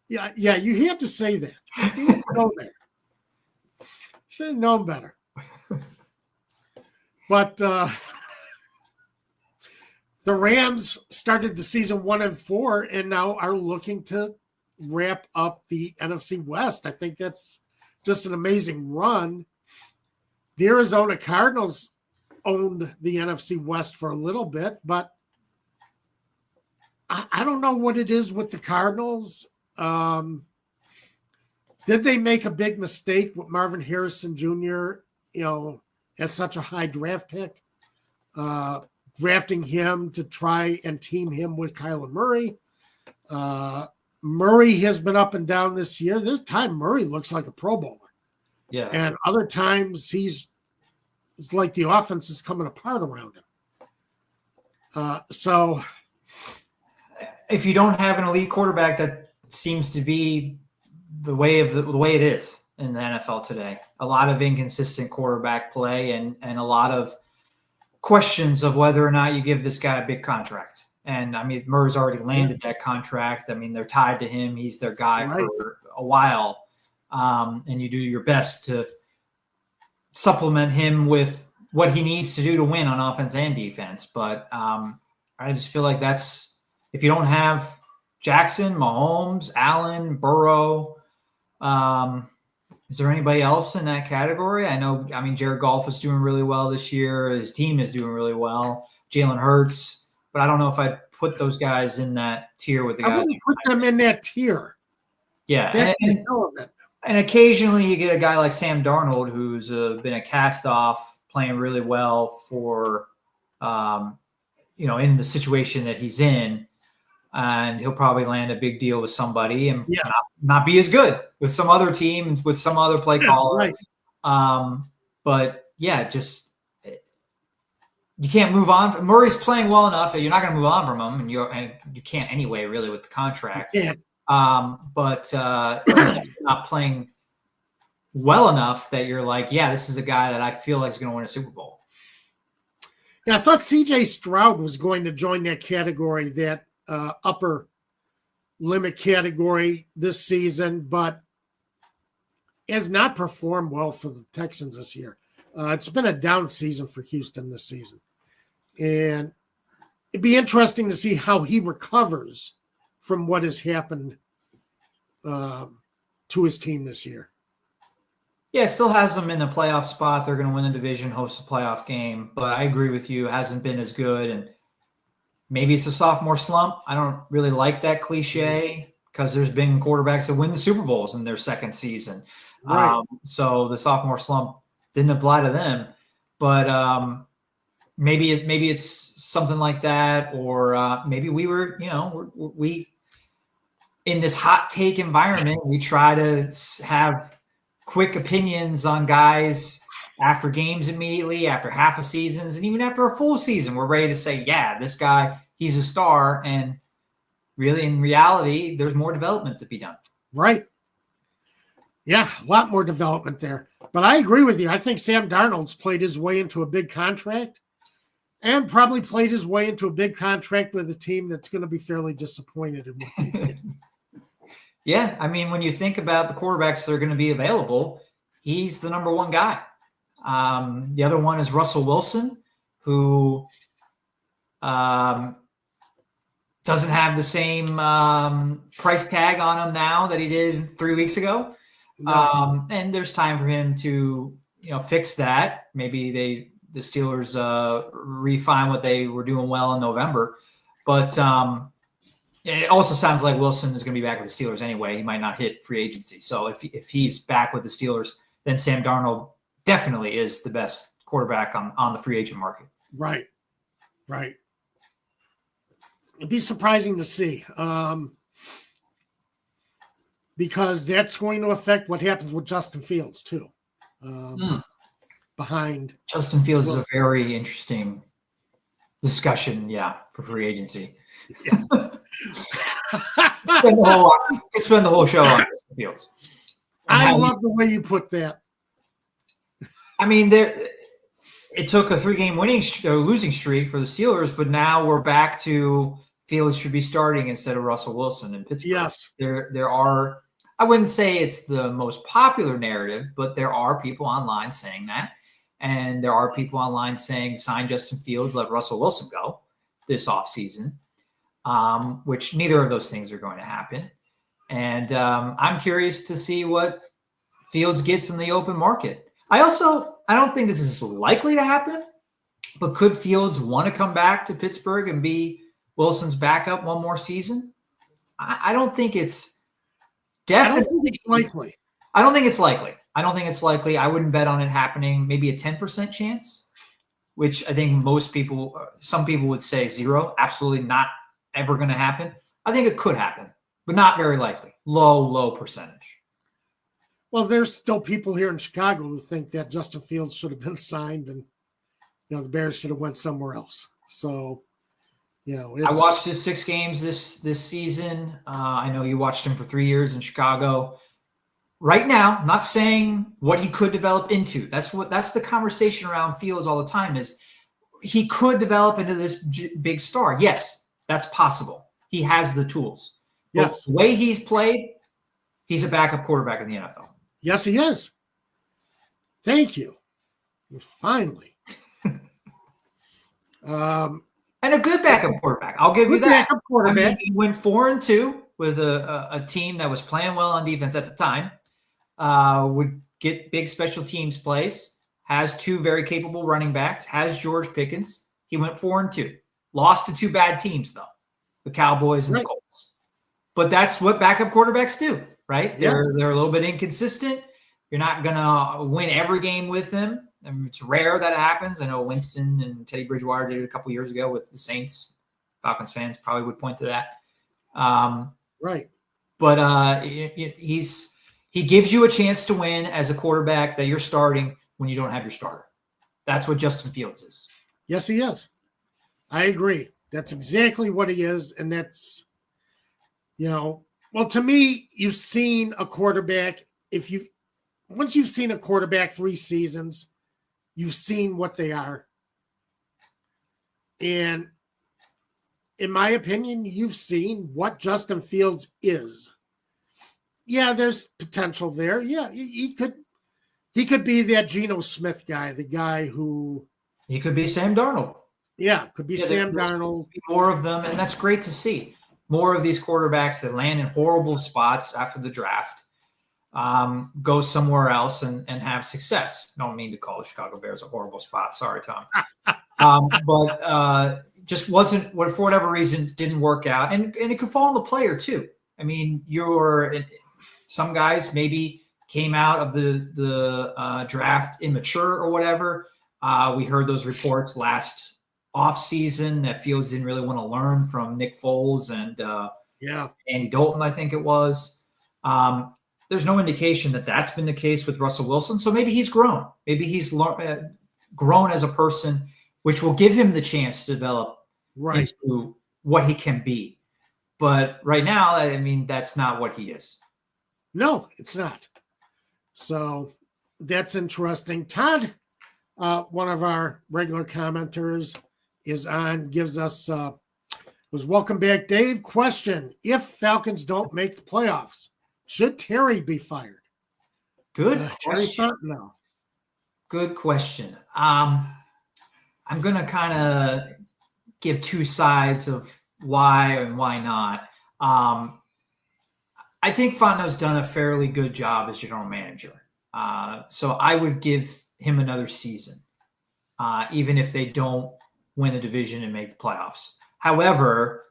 Yeah, you had to say that. You had to go there. Should have known better. But the Rams started the season 1-4 and now are looking to wrap up the NFC West. I think that's just an amazing run. The Arizona Cardinals owned the NFC West for a little bit, but I don't know what it is with the Cardinals. Did they make a big mistake with Marvin Harrison Jr. as such a high draft pick, drafting him to try and team him with Kyler Murray. Murray has been up and down this year. There's time Murray looks like a Pro Bowler. Yeah. And other times it's like the offense is coming apart around him. So if you don't have an elite quarterback, that seems to be the way it is in the NFL today. A lot of inconsistent quarterback play and a lot of questions of whether or not you give this guy a big contract. And I mean, Murray's already landed that contract. I mean, they're tied to him. He's their guy for a while. And you do your best to supplement him with what he needs to do to win on offense and defense. But I just feel like if you don't have Jackson, Mahomes, Allen, Burrow, is there anybody else in that category? I mean, Jared Goff is doing really well this year. His team is doing really well. Jalen Hurts, but I don't know if I'd put those guys in that tier with the guys. I wouldn't put them in that tier. Yeah. And occasionally you get a guy like Sam Darnold, who's been a cast-off, playing really well for, in the situation that he's in. And he'll probably land a big deal with somebody and not be as good with some other team, with some other play caller. Right. But yeah, just you can't move on. Murray's playing well enough that you're not going to move on from him, and you can't anyway, really, with the contract. Yeah. But not playing well enough that you're like, yeah, this is a guy that I feel like is going to win a Super Bowl. Yeah, I thought C.J. Stroud was going to join that category, that upper limit category this season, but has not performed well for the Texans this year. It's been a down season for Houston this season. And it'd be interesting to see how he recovers from what has happened to his team this year. Yeah, still has them in a playoff spot. They're going to win the division, host a playoff game. But I agree with you, hasn't been as good. And maybe it's a sophomore slump. I don't really like that cliche because there's been quarterbacks that win the Super Bowls in their second season. Right. So the sophomore slump didn't apply to them. But maybe it's something like that, or maybe we were, we in this hot take environment, we try to have quick opinions on guys after games immediately, after half a seasons, and even after a full season. We're ready to say, yeah, this guy, he's a star. And really, in reality, there's more development to be done. Right. Yeah, a lot more development there. But I agree with you. I think Sam Darnold's played his way into a big contract and probably played his way into a big contract with a team that's going to be fairly disappointed in what they did. Yeah, I mean, when you think about the quarterbacks that are going to be available, he's the number one guy. The other one is Russell Wilson, who doesn't have the same price tag on him now that he did 3 weeks ago. No. And there's time for him to, fix that. Maybe the Steelers refine what they were doing well in November. But it also sounds like Wilson is going to be back with the Steelers anyway. He might not hit free agency. So if he's back with the Steelers, then Sam Darnold definitely is the best quarterback on the free agent market. Right. It'd be surprising to see because that's going to affect what happens with Justin Fields too. Behind Justin Fields is a very interesting discussion, for free agency. Yeah. Spend the whole show on Justin Fields. I love the way you put that. I mean, it took a 3-game losing streak for the Steelers, but now we're back to Fields should be starting instead of Russell Wilson in Pittsburgh. Yes, there are. I wouldn't say it's the most popular narrative, but there are people online saying that, and there are people online saying sign Justin Fields, let Russell Wilson go this offseason. Which neither of those things are going to happen. And I'm curious to see what Fields gets in the open market. I don't think this is likely to happen, but could Fields want to come back to Pittsburgh and be Wilson's backup one more season? I don't think it's definitely likely. I don't think it's likely. I don't think it's likely. I wouldn't bet on it happening. Maybe a 10% chance, which I think some people would say zero. Absolutely not ever going to happen. I think it could happen, but not very likely. Low percentage. Well, there's still people here in Chicago who think that Justin Fields should have been signed and, the Bears should have went somewhere else. So, I watched his 6 games this season. I know you watched him for 3 years in Chicago. Right now, not saying what he could develop into. That's the conversation around Fields all the time is he could develop into this big star. Yes, that's possible. He has the tools. Yes. But the way he's played, he's a backup quarterback in the NFL. Yes, he is. Thank you. Finally. And a good backup quarterback. I'll give you that. Backup quarterback. I mean, he went 4-2 with a team that was playing well on defense at the time. Would get big special teams plays. Has 2 very capable running backs. Has George Pickens. He went 4-2. Lost to 2 bad teams though, the Cowboys and the Colts. But that's what backup quarterbacks do, right? Yeah. They're a little bit inconsistent. You're not gonna win every game with them. I mean, it's rare that it happens. I know Winston and Teddy Bridgewater did it a couple years ago with the Saints. Falcons fans probably would point to that. Right. But he gives you a chance to win as a quarterback that you're starting when you don't have your starter. That's what Justin Fields is. Yes, he is. I agree. That's exactly what he is. And that's, well, to me, you've seen a quarterback. Once you've seen a quarterback 3 seasons, you've seen what they are. And in my opinion, you've seen what Justin Fields is. Yeah, there's potential there. Yeah, he could be that Geno Smith guy, the guy who he could be Sam Darnold. Yeah, could be Sam Darnold. More of them, and that's great to see. More of these quarterbacks that land in horrible spots after the draft go somewhere else and have success. Don't mean to call the Chicago Bears a horrible spot. Sorry, Tom. But just wasn't, for whatever reason, didn't work out. And it could fall on the player too. I mean, some guys maybe came out of the draft immature or whatever. We heard those reports last offseason that Fields didn't really want to learn from Nick Foles and Andy Dalton, I think it was. There's no indication that that's been the case with Russell Wilson. So maybe he's grown. Maybe he's grown as a person, which will give him the chance to develop into what he can be. But right now, I mean, that's not what he is. No, it's not. So that's interesting. Todd, one of our regular commenters, gives us was welcome back, Dave. Question: if Falcons don't make the playoffs, should Terry be fired? Good Terry question. No. Good question. I'm going to kind of give 2 sides of why and why not. I think Fontenot's done a fairly good job as general manager. So I would give him another season, even if they don't win the division and make the playoffs. However,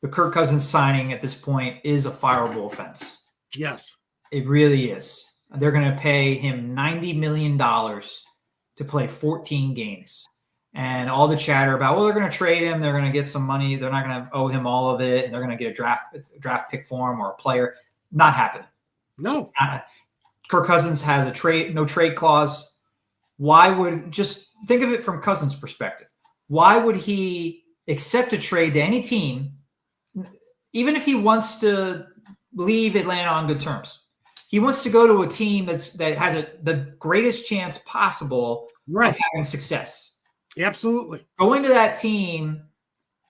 the Kirk Cousins signing at this point is a fireable offense. Yes. It really is. They're going to pay him $90 million to play 14 games. And all the chatter about, well, they're going to trade him. They're going to get some money. They're not going to owe him all of it. And they're going to get a draft pick for him or a player. Not happening. No. Kirk Cousins has no trade clause. Just think of it from Cousins' perspective. Why would he accept a trade to any team, even if he wants to leave Atlanta on good terms? He wants to go to a team that has the greatest chance possible of having success. Absolutely. Going to that team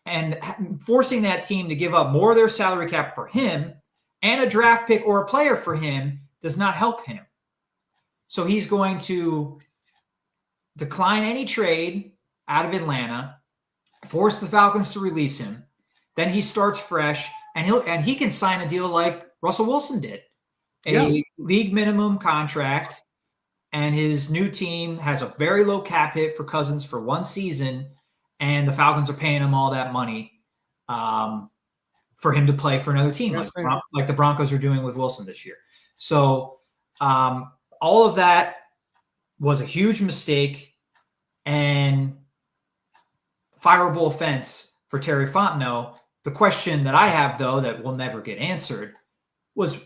and forcing that team to give up more of their salary cap for him and a draft pick or a player for him does not help him. So he's going to decline any trade out of Atlanta, force the Falcons to release him. Then he starts fresh, and he can sign a deal like Russell Wilson did, a league minimum contract. And his new team has a very low cap hit for Cousins for 1 season, and the Falcons are paying him all that money for him to play for another team, like the Broncos are doing with Wilson this year. So all of that was a huge mistake and fireable offense for Terry Fontenot. The question that I have, though, that will never get answered was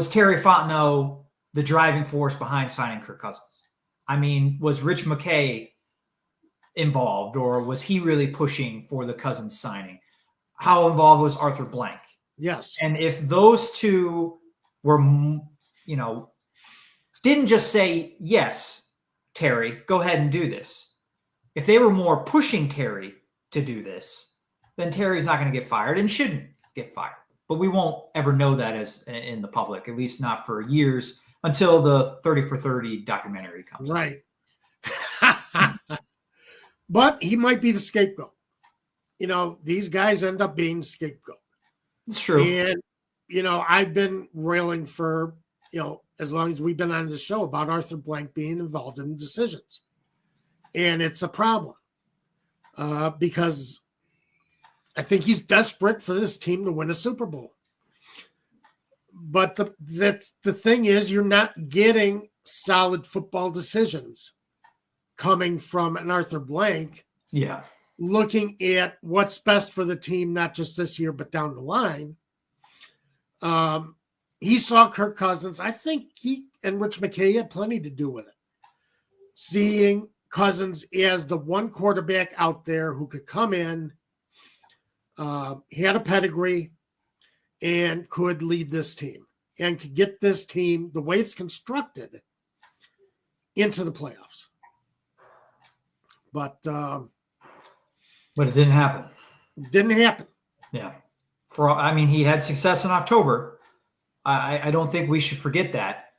Terry Fontenot the driving force behind signing Kirk Cousins? I mean, was Rich McKay involved, or was he really pushing for the Cousins signing? How involved was Arthur Blank? Yes. And if those two were, didn't just say, yes, Terry, go ahead and do this. If they were more pushing Terry to do this, then Terry's not going to get fired and shouldn't get fired. But we won't ever know that as in the public, at least not for years, until the 30 for 30 documentary comes out. Right. But he might be the scapegoat. These guys end up being the scapegoat. It's true. And, I've been railing for, as long as we've been on the show about Arthur Blank being involved in decisions. And it's a problem because I think he's desperate for this team to win a Super Bowl. But the thing is, you're not getting solid football decisions coming from an Arthur Blank. Yeah. Looking at what's best for the team, not just this year, but down the line. He saw Kirk Cousins. I think he and Rich McKay had plenty to do with it. Seeing Cousins as the one quarterback out there who could come in, he had a pedigree, and could lead this team and could get this team, the way it's constructed, into the playoffs. But it didn't happen. Didn't happen. Yeah. He had success in October. I don't think we should forget that.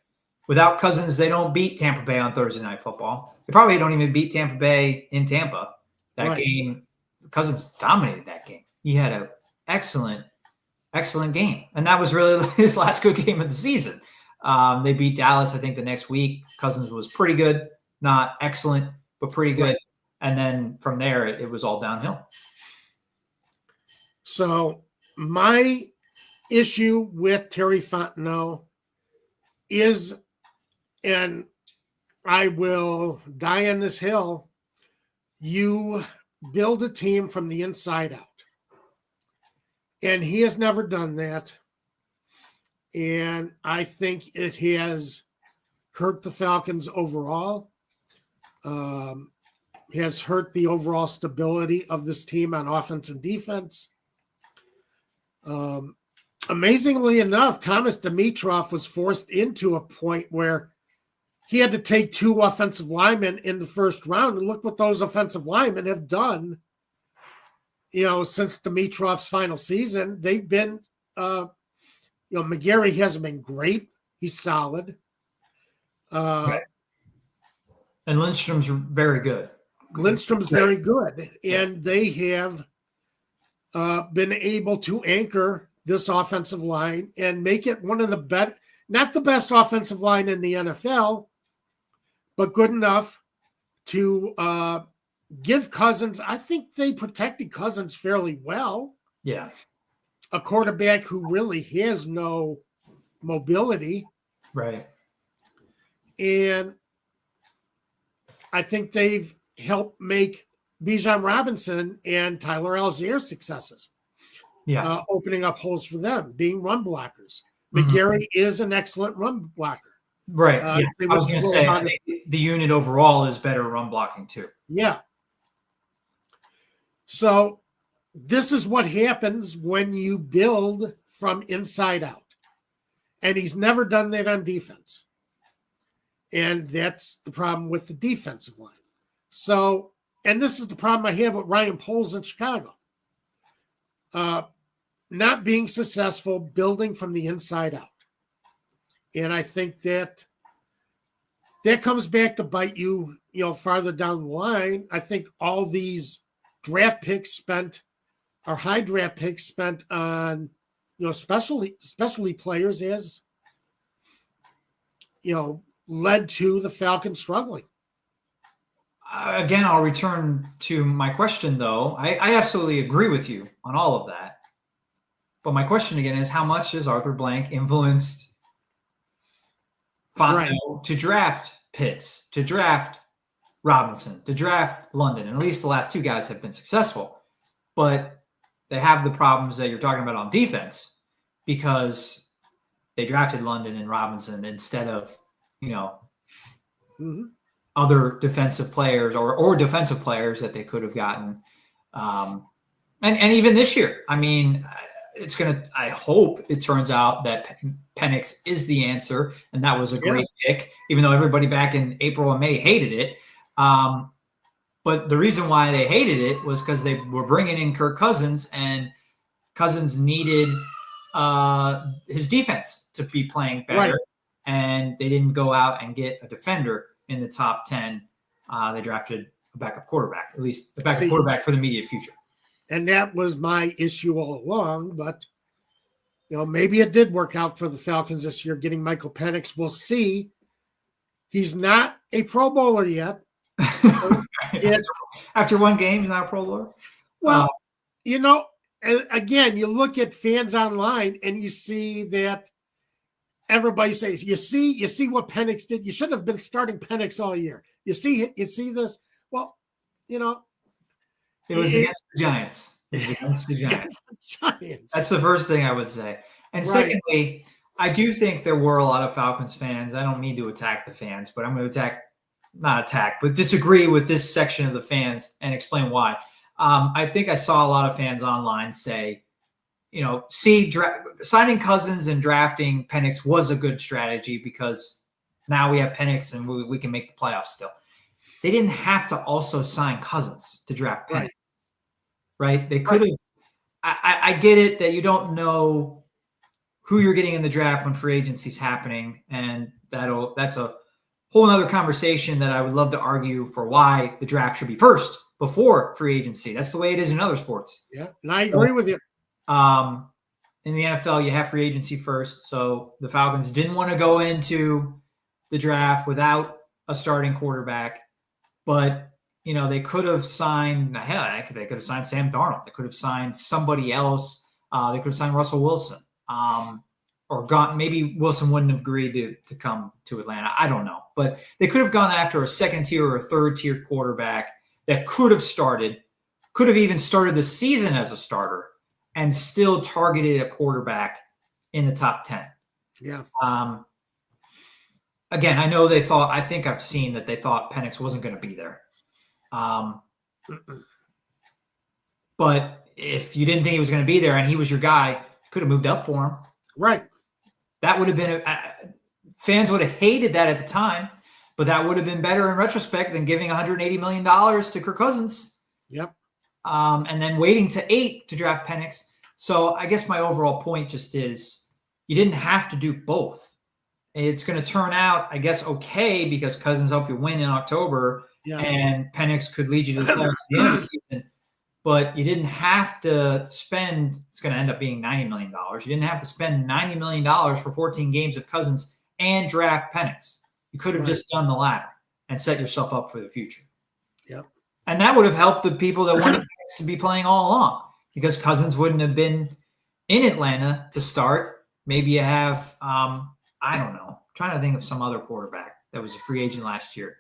Without Cousins, they don't beat Tampa Bay on Thursday Night Football. They probably don't even beat Tampa Bay in Tampa. That Right. game, Cousins dominated that game. He had an excellent game. And that was really his last good game of the season. They beat Dallas, I think, the next week. Cousins was pretty good. Not excellent, but pretty good. Right. And then from there, it was all downhill. So my issue with Terry Fontenot is, and I will die on this hill, you build a team from the inside out. And he has never done that. And I think it has hurt the Falcons overall. Has hurt the overall stability of this team on offense and defense. Amazingly enough, Thomas Dimitroff was forced into a point where he had to take 2 offensive linemen in the first round. And look what those offensive linemen have done, since Dimitroff's final season. They've been, McGarry hasn't been great. He's solid. Right. And Lindstrom's very good. Lindstrom's very good. And they have been able to anchor this offensive line and make it one of the best, not the best offensive line in the NFL, but good enough to give Cousins, I think they protected Cousins fairly well. Yeah. A quarterback who really has no mobility. Right. And I think they've helped make Bijan Robinson and Tyler Algier successes. Yeah. Opening up holes for them, being run blockers. McGarry is an excellent run blocker. Right. I was going to say, I think the unit overall is better run blocking too. Yeah. So this is what happens when you build from inside out. And he's never done that on defense. And that's the problem with the defensive line. So, and this is the problem I have with Ryan Poles in Chicago. Not being successful, building from the inside out. And I think that comes back to bite you, farther down the line. I think all these draft picks high draft picks spent on, specialty players has, led to the Falcons struggling. Again, I'll return to my question, though. I absolutely agree with you on all of that. But my question again is, how much has Arthur Blank influenced to draft Pitts, to draft Robinson, to draft London. And at least the last two guys have been successful. But they have the problems that you're talking about on defense because they drafted London and Robinson instead of, other defensive players or defensive players that they could have gotten. And even this year, I mean, I hope it turns out that Penix is the answer. And that was a great pick, even though everybody back in April and May hated it. But the reason why they hated it was because they were bringing in Kirk Cousins, and Cousins needed his defense to be playing better. Right. And they didn't go out and get a defender in the top 10. They drafted a backup quarterback, at least the backup quarterback for the immediate future. And that was my issue all along. But, maybe it did work out for the Falcons this year, getting Michael Penix. We'll see. He's not a Pro Bowler yet. After one game, he's not a Pro Bowler? Well, again, you look at fans online and you see that everybody says, you see what Penix did. You should have been starting Penix all year. You see this. Well, it was against the Giants. Against the Giants. That's the first thing I would say. And secondly, I do think there were a lot of Falcons fans. I don't mean to attack the fans, but I'm going to but disagree with this section of the fans and explain why. I think I saw a lot of fans online say, signing Cousins and drafting Penix was a good strategy because now we have Penix and we can make the playoffs still. They didn't have to also sign Cousins to draft Penix, right? They could have. I get it that you don't know who you're getting in the draft when free agency is happening, and that's a whole nother conversation that I would love to argue for why the draft should be first before free agency. That's the way it is in other sports. Yeah, and I agree with you. In the NFL, you have free agency first. So the Falcons didn't want to go into the draft without a starting quarterback, but they could have signed. They could have signed Sam Darnold. They could have signed somebody else. They could have signed Russell Wilson. Or gone. Maybe Wilson wouldn't have agreed to come to Atlanta. I don't know, but they could have gone after a second tier or a third tier quarterback that could have even started the season as a starter and still targeted a quarterback in the top 10. Yeah. Again, I think I've seen that they thought Penix wasn't going to be there. But if you didn't think he was going to be there and he was your guy, you could have moved up for him. Right. That would have been fans would have hated that at the time, but that would have been better in retrospect than giving $180 million to Kirk Cousins. Yep. And then waiting to 8 to draft Penix. So I guess my overall point just is you didn't have to do both. It's going to turn out, I guess, okay because Cousins helped you win in October, and Penix could lead you to the playoffs at the end of the season. But you didn't have to spend, it's going to end up being $90 million. You didn't have to spend $90 million for 14 games of Cousins and draft Penix. You could have just done the latter and set yourself up for the future. Yep. And that would have helped the people that wanted Penix to be playing all along because Cousins wouldn't have been in Atlanta to start. Maybe you have, I don't know, I'm trying to think of some other quarterback that was a free agent last year.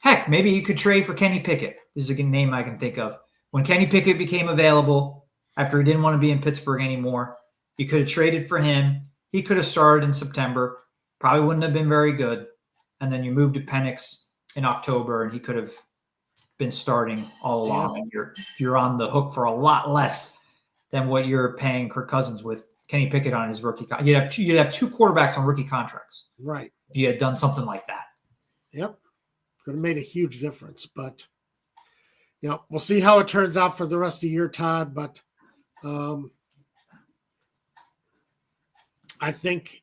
Heck, maybe you could trade for Kenny Pickett. This is a name I can think of. When Kenny Pickett became available after he didn't want to be in Pittsburgh anymore, you could have traded for him. He could have started in September. Probably wouldn't have been very good. And then you moved to Penix in October, and he could have been starting all along. And you're on the hook for a lot less than what you're paying Kirk Cousins with Kenny Pickett on his rookie contract. You'd have two quarterbacks on rookie contracts. Right. If you had done something like that. Yep. Could have made a huge difference, but we'll see how it turns out for the rest of the year, Todd. But I think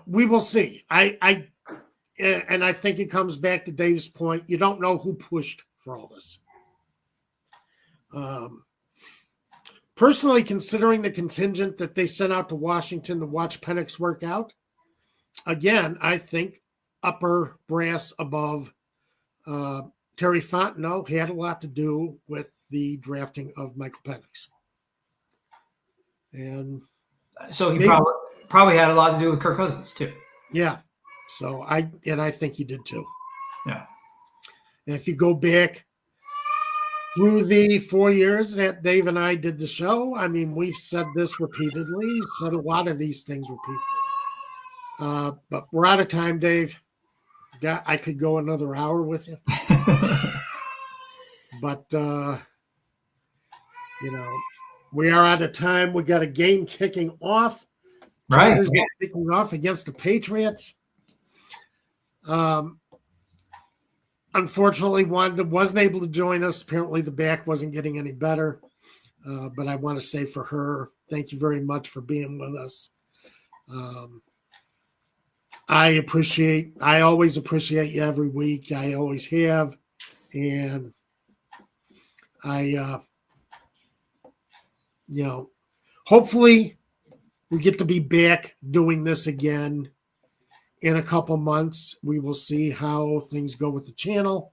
we will see. I think it comes back to Dave's point. You don't know who pushed for all this. Personally, considering the contingent that they sent out to Washington to watch Penix work out, again, I think upper brass above Terry Fontenot had a lot to do with the drafting of Michael Penix. And so probably had a lot to do with Kirk Cousins too. Yeah. So I think he did too. Yeah. And if you go back through the 4 years that Dave and I did the show, I mean, we've said this repeatedly, said a lot of these things repeatedly. But we're out of time, Dave. I could go another hour with you. But, we are out of time. We got a game kicking off. Chargers kicking off against the Patriots. Unfortunately, Wanda wasn't able to join us. Apparently, the back wasn't getting any better. But I want to say for her, thank you very much for being with us. I always appreciate you every week. I always have. And hopefully we get to be back doing this again in a couple months. We will see how things go with the channel,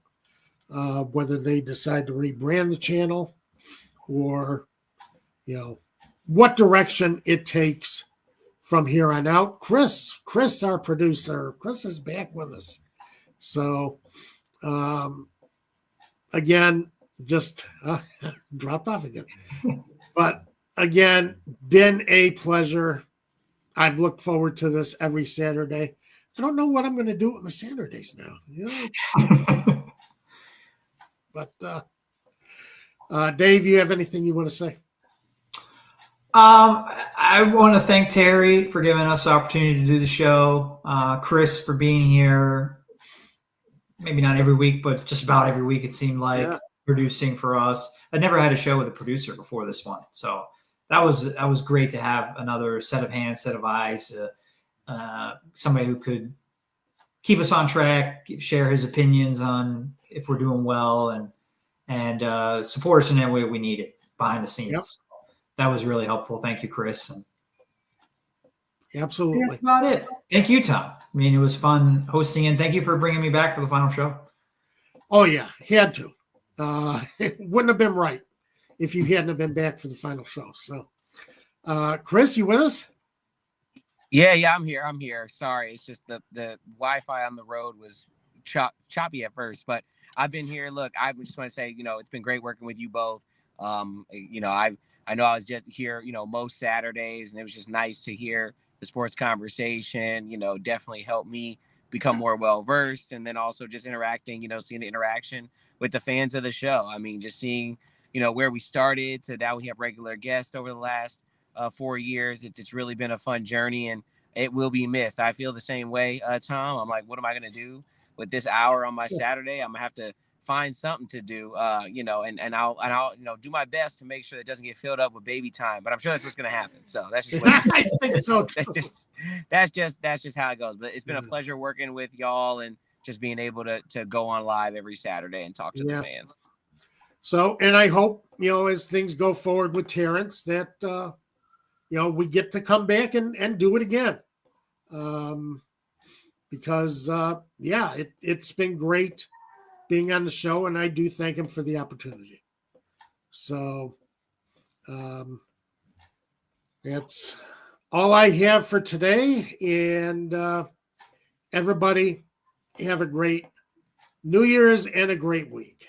whether they decide to rebrand the channel or, what direction it takes from here on out. Chris, our producer, Chris is back with us. So, again, just dropped off again. But again, been a pleasure. I've looked forward to this every Saturday. I don't know what I'm going to do with my Saturdays now. But Dave, you have anything you want to say? I want to thank Terry for giving us the opportunity to do the show. Chris for being here. Maybe not every week, but just about every week it seemed like, producing for us. I never had a show with a producer before this one, so that was great to have another set of hands, set of eyes, somebody who could keep us on track, share his opinions on if we're doing well, and support us in any way we need it behind the scenes. Yep. That was really helpful. Thank you, Chris. Absolutely. That's about it. Thank you, Tom. I mean, it was fun hosting, and thank you for bringing me back for the final show. Oh yeah, had to. It wouldn't have been right if you hadn't have been back for the final show. So, Chris, you with us? Yeah, I'm here. Sorry, it's just the Wi-Fi on the road was choppy at first, but I've been here. Look, I just want to say, it's been great working with you both. I know I was just here, most Saturdays, and it was just nice to hear the sports conversation. Definitely helped me become more well-versed, and then also just interacting, seeing the interaction with the fans of the show. I mean, just seeing, where we started to now we have regular guests over the last 4 years. It's really been a fun journey, and it will be missed. I feel the same way, Tom. I'm like, what am I going to do with this hour on my Saturday? I'm going to have to find something to do, and I'll do my best to make sure it doesn't get filled up with baby time, but I'm sure that's what's going to happen. So that's just what I think so. That's just how it goes. But it's been a pleasure working with y'all and just being able to go on live every Saturday and talk to the fans. So, and I hope, as things go forward with Terrence that, we get to come back and do it again. Because it's been great being on the show, and I do thank him for the opportunity. So that's all I have for today, and everybody have a great New Year's and a great week.